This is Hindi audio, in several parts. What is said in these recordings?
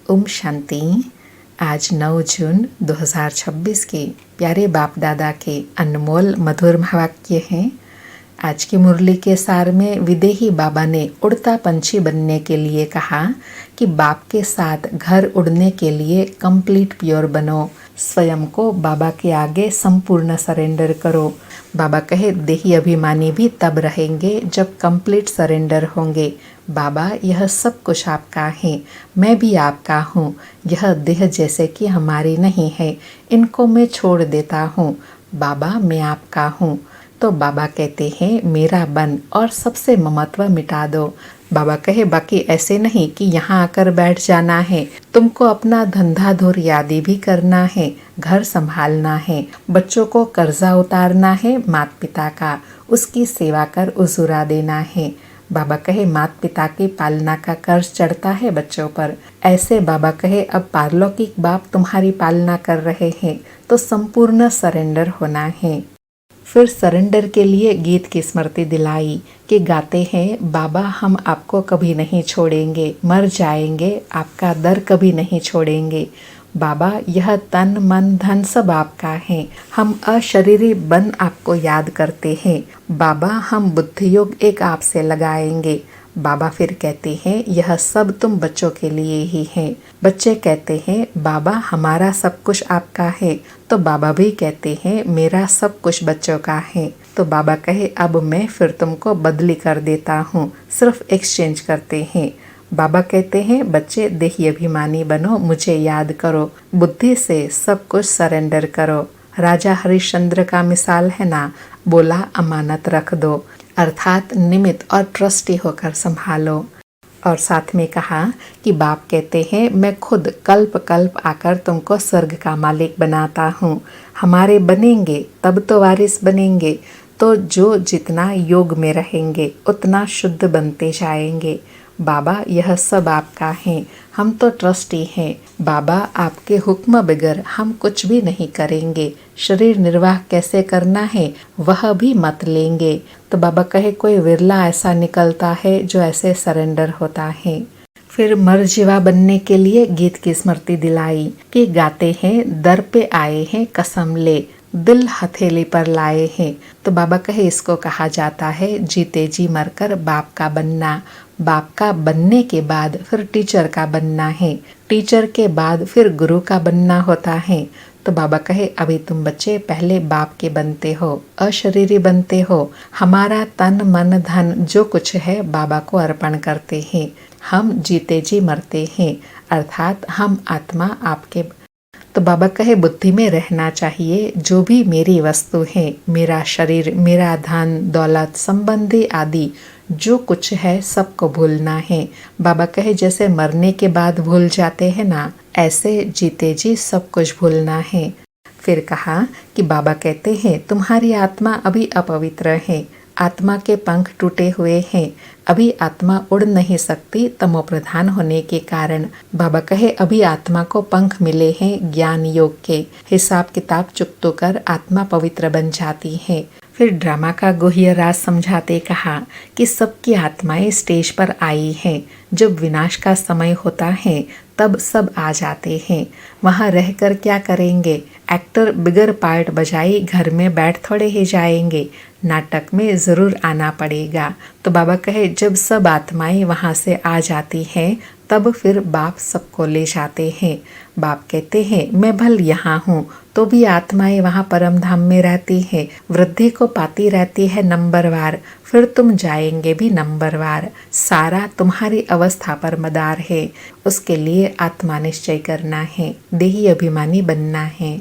ओम शांति। आज 9 जून 2026 के प्यारे बाप दादा के अनमोल मधुर वाक्य हैं। आज की मुरली के सार में विदेही बाबा ने उड़ता पंछी बनने के लिए कहा कि बाप के साथ घर उड़ने के लिए कंप्लीट प्योर बनो, स्वयं को बाबा के आगे संपूर्ण सरेंडर करो। बाबा कहे देही अभिमानी भी तब रहेंगे जब कंप्लीट सरेंडर होंगे। बाबा यह सब कुछ आपका है, मैं भी आपका हूँ। यह देह जैसे कि हमारी नहीं है, इनको मैं छोड़ देता हूँ। बाबा मैं आपका हूँ। तो बाबा कहते हैं मेरा बन और सबसे ममत्व मिटा दो। बाबा कहे बाकी ऐसे नहीं कि यहाँ आकर बैठ जाना है, तुमको अपना धंधा धोर आदि भी करना है, घर संभालना है, बच्चों को कर्जा उतारना है माता पिता का, उसकी सेवा कर उजुरा देना है। बाबा कहे माता पिता की पालना का कर्ज चढ़ता है बच्चों पर। ऐसे बाबा कहे अब पारलौकिक बाप तुम्हारी पालना कर रहे हैं तो संपूर्ण सरेंडर होना है। फिर सरेंडर के लिए गीत की स्मृति दिलाई कि गाते हैं बाबा हम आपको कभी नहीं छोड़ेंगे, मर जाएंगे आपका दर कभी नहीं छोड़ेंगे। बाबा यह तन मन धन सब आपका है, हम अशरीरी बन आपको याद करते हैं। बाबा हम बुद्धि योग एक आपसे लगाएंगे। बाबा फिर कहते हैं यह सब तुम बच्चों के लिए ही है। बच्चे कहते हैं बाबा हमारा सब कुछ आपका है, तो बाबा भी कहते हैं मेरा सब कुछ बच्चों का है। तो बाबा कहे अब मैं फिर तुमको बदली कर देता हूँ, सिर्फ एक्सचेंज करते हैं। बाबा कहते हैं बच्चे देही अभिमानी बनो, मुझे याद करो, बुद्धि से सब कुछ सरेंडर करो। राजा हरिश्चंद्र का मिसाल है ना, बोला अमानत रख दो, अर्थात निमित्त और ट्रस्टी होकर संभालो। और साथ में कहा कि बाप कहते हैं मैं खुद कल्प कल्प आकर तुमको स्वर्ग का मालिक बनाता हूँ। हमारे बनेंगे तब तो वारिस बनेंगे, तो जो जितना योग में रहेंगे उतना शुद्ध बनते जाएंगे। बाबा यह सब आपका है, हम तो ट्रस्टी हैं। बाबा आपके हुक्म बगैर हम कुछ भी नहीं करेंगे। शरीर निर्वाह कैसे करना है वह भी मत लेंगे। तो बाबा कहे कोई विरला ऐसा निकलता है जो ऐसे सरेंडर होता है। फिर मरजीवा बनने के लिए गीत की स्मृति दिलाई कि गाते हैं दर पे आए हैं कसम ले, दिल हथेली पर लाए हैं। तो बाबा कहे इसको कहा जाता है जीते जी मरकर बाप का बनना। बाप का बनने के बाद फिर टीचर का बनना है, टीचर के बाद फिर गुरु का बनना होता है। तो बाबा कहे अभी तुम बच्चे पहले बाप के बनते हो, अशरीरी बनते हो। हमारा तन मन धन जो कुछ है बाबा को अर्पण करते हैं। हम जीते जी मरते हैं, अर्थात हम आत्मा आपके। तो बाबा कहे बुद्धि में रहना चाहिए जो भी मेरी वस्तु है, मेरा शरीर, मेरा धन दौलत संबंधी आदि जो कुछ है सबको भूलना है। बाबा कहे जैसे मरने के बाद भूल जाते हैं ना, ऐसे जीते जी सब कुछ भूलना है। फिर कहा कि बाबा कहते हैं तुम्हारी आत्मा अभी अपवित्र है, आत्मा के पंख टूटे हुए हैं, अभी आत्मा उड़ नहीं सकती तमो प्रधान होने के कारण। बाबा कहे अभी आत्मा को पंख मिले हैं ज्ञान योग के, हिसाब किताब चुकतो कर आत्मा पवित्र बन जाती है। फिर ड्रामा का गुह्य राज समझाते कहा कि सबकी आत्माएं स्टेज पर आई हैं, जब विनाश का समय होता है तब सब आ जाते हैं। वहाँ रहकर क्या करेंगे, एक्टर बिगर पार्ट बजाई घर में बैठ थोड़े ही जाएंगे, नाटक में ज़रूर आना पड़ेगा। तो बाबा कहे जब सब आत्माएं वहाँ से आ जाती हैं तब फिर बाप सबको ले जाते हैं। बाप कहते हैं मैं भल यहाँ हूँ तो भी आत्माएं वहाँ परम धाम में रहती है, वृद्धि को पाती रहती है नंबरवार, फिर तुम जाएंगे भी नंबरवार। सारा तुम्हारी अवस्था पर मदार है, उसके लिए आत्मा निश्चय करना है, देही अभिमानी बनना है।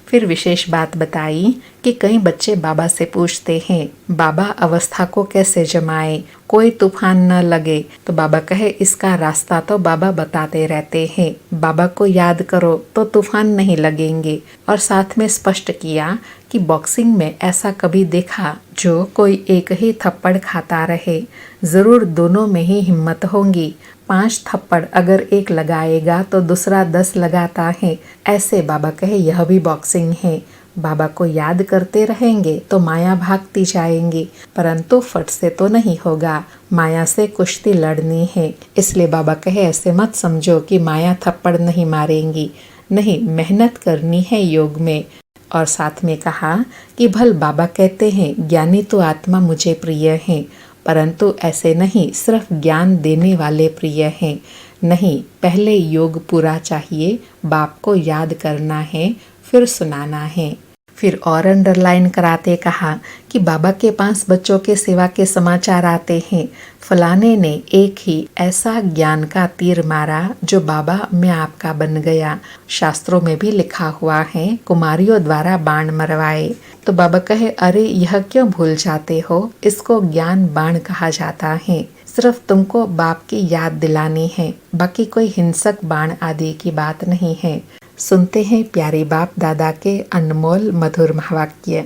फिर विशेष बात बताई कि कई बच्चे बाबा से पूछते हैं बाबा अवस्था को कैसे जमाए, कोई तूफान न लगे। तो बाबा कहे इसका रास्ता तो बाबा बताते रहते हैं, बाबा को याद करो तो तूफान नहीं लगेंगे। और साथ में स्पष्ट किया कि बॉक्सिंग में ऐसा कभी देखा जो कोई एक ही थप्पड़ खाता रहे, जरूर दोनों में ही हिम्मत होगी। 5 थप्पड़ अगर एक लगाएगा तो दूसरा 10 लगाता है, ऐसे बाबा कहे यह भी बॉक्सिंग है। बाबा को याद करते रहेंगे तो माया भागती जाएंगी, परंतु फट से तो नहीं होगा, माया से कुश्ती लड़नी है। इसलिए बाबा कहे ऐसे मत समझो कि माया थप्पड़ नहीं मारेंगी, नहीं, मेहनत करनी है योग में। और साथ में कहा कि भल बाबा कहते हैं ज्ञानी तो आत्मा मुझे प्रिय है, परंतु ऐसे नहीं सिर्फ ज्ञान देने वाले प्रिय हैं। नहीं, पहले योग पूरा चाहिए, बाप को याद करना है, फिर सुनाना है। फिर और अंडरलाइन कराते कहा कि बाबा के पास बच्चों के सेवा के समाचार आते हैं। फलाने ने एक ही ऐसा ज्ञान का तीर मारा जो बाबा मैं आपका बन गया। शास्त्रों में भी लिखा हुआ है कुमारियों द्वारा बाण मरवाए। तो बाबा कहे अरे यह क्यों भूल जाते हो, इसको ज्ञान बाण कहा जाता है। सिर्फ तुमको बाप की याद दिलानी है, बाकी कोई हिंसक बाण आदि की बात नहीं है। सुनते हैं प्यारे बाप दादा के अनमोल मधुर महावाक्य।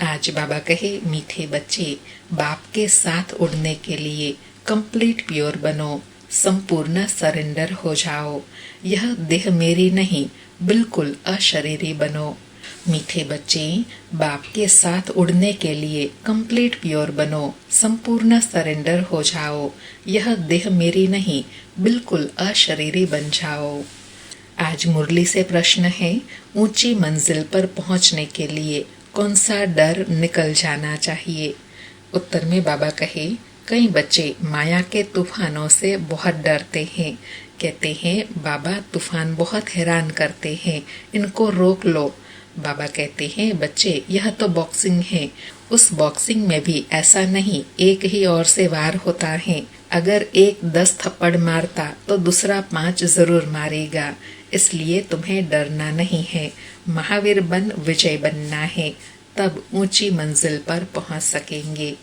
आज बाबा कहे मीठे बच्चे, बाप के साथ उड़ने के लिए कंप्लीट प्योर बनो, संपूर्ण सरेंडर हो जाओ। यह देह मेरी नहीं, बिल्कुल अशरीरी बनो। मीठे बच्चे, बाप के साथ उड़ने के लिए कंप्लीट प्योर बनो, संपूर्ण सरेंडर हो जाओ। यह देह मेरी नहीं, बिल्कुल अशरीरी बन जाओ। आज मुरली से प्रश्न है, ऊंची मंजिल पर पहुंचने के लिए कौन सा डर निकल जाना चाहिए? उत्तर में बाबा कहे कई बच्चे माया के तूफानों से बहुत डरते हैं। कहते हैं बाबा तूफान बहुत हैरान करते हैं, इनको रोक लो। बाबा कहते हैं बच्चे यह तो बॉक्सिंग है, उस बॉक्सिंग में भी ऐसा नहीं एक ही ओर से वार होता है। अगर एक 10 थप्पड़ मारता तो दूसरा 5 जरूर मारेगा, इसलिए तुम्हें डरना नहीं है। महावीर बन विजय बनना है, तब ऊंची मंजिल पर पहुंच सकेंगे।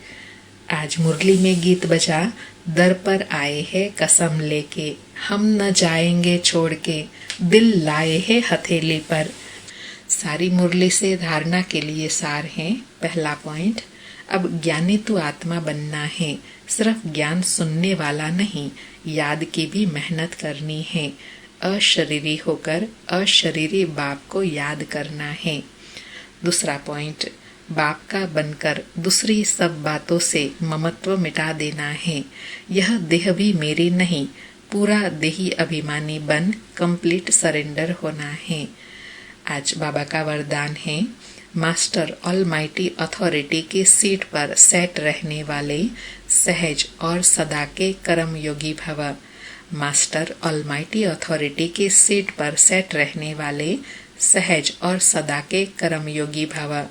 आज मुरली में गीत बजा, दर पर आए हैं कसम लेके, हम न जाएंगे छोड़ के, दिल लाए हैं हथेली पर। सारी मुरली से धारणा के लिए सार है। पहला पॉइंट, अब ज्ञानी तो आत्मा बनना है, सिर्फ ज्ञान सुनने वाला नहीं, याद की भी मेहनत करनी है। अशरीरी होकर अशरीरी बाप को याद करना है। दूसरा पॉइंट, बाप का बनकर दूसरी सब बातों से ममत्व मिटा देना है। यह देह भी मेरी नहीं, पूरा देही अभिमानी बन कंप्लीट सरेंडर होना है। आज बाबा का वरदान है, मास्टर ऑलमाइटी अथॉरिटी की सीट पर सेट रहने वाले सहज और सदा के कर्म योगी भव। मास्टर ऑलमाइटी अथॉरिटी की सीट पर सेट रहने वाले सहज और सदा के कर्म योगी भव।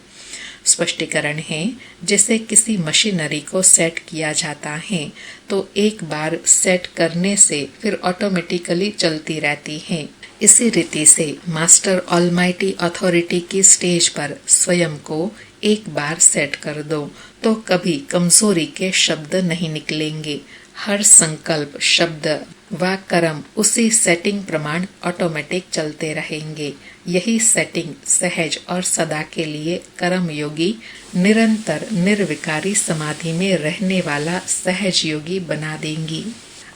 स्पष्टीकरण है, जैसे किसी मशीनरी को सेट किया जाता है तो एक बार सेट करने से फिर ऑटोमेटिकली चलती रहती है। इसी रीति से मास्टर ऑलमाइटी अथॉरिटी की स्टेज पर स्वयं को एक बार सेट कर दो तो कभी कमजोरी के शब्द नहीं निकलेंगे। हर संकल्प, शब्द व कर्म उसी सेटिंग प्रमाण ऑटोमेटिक चलते रहेंगे। यही सेटिंग सहज और सदा के लिए कर्म योगी, निरंतर निर्विकारी समाधि में रहने वाला सहज योगी बना देंगी।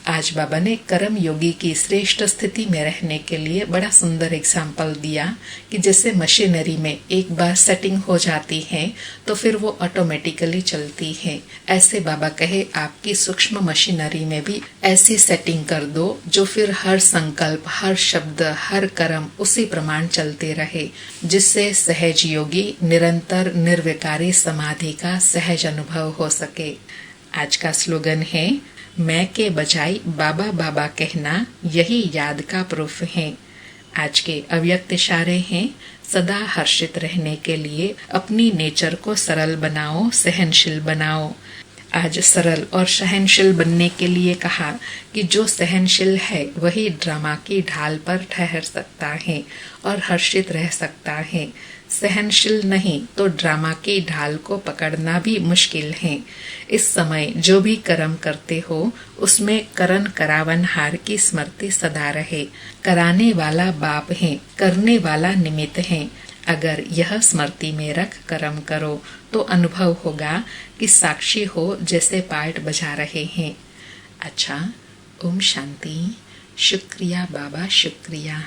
आज बाबा ने कर्म योगी की श्रेष्ठ स्थिति में रहने के लिए बड़ा सुंदर एग्जाम्पल दिया कि जैसे मशीनरी में एक बार सेटिंग हो जाती है तो फिर वो ऑटोमेटिकली चलती है। ऐसे बाबा कहे आपकी सूक्ष्म मशीनरी में भी ऐसी सेटिंग कर दो जो फिर हर संकल्प, हर शब्द, हर कर्म उसी प्रमाण चलते रहे, जिससे सहज योगी निरंतर निर्विकारी समाधि का सहज अनुभव हो सके। आज का स्लोगन है, मैं के बजाय बाबा बाबा कहना यही याद का प्रूफ है। आज के अव्यक्त इशारे हैं, सदा हर्षित रहने के लिए अपनी नेचर को सरल बनाओ, सहनशील बनाओ। आज सरल और सहनशील बनने के लिए कहा कि जो सहनशील है वही ड्रामा की ढाल पर ठहर सकता है और हर्षित रह सकता है। सहनशील नहीं तो ड्रामा की ढाल को पकड़ना भी मुश्किल है। इस समय जो भी कर्म करते हो उसमें करन करावन हार की स्मृति सदा रहे। कराने वाला बाप है, करने वाला निमित्त है। अगर यह स्मृति में रख कर्म करो तो अनुभव होगा कि साक्षी हो जैसे पार्ट बजा रहे हैं। अच्छा, ओम शांति। शुक्रिया बाबा, शुक्रिया।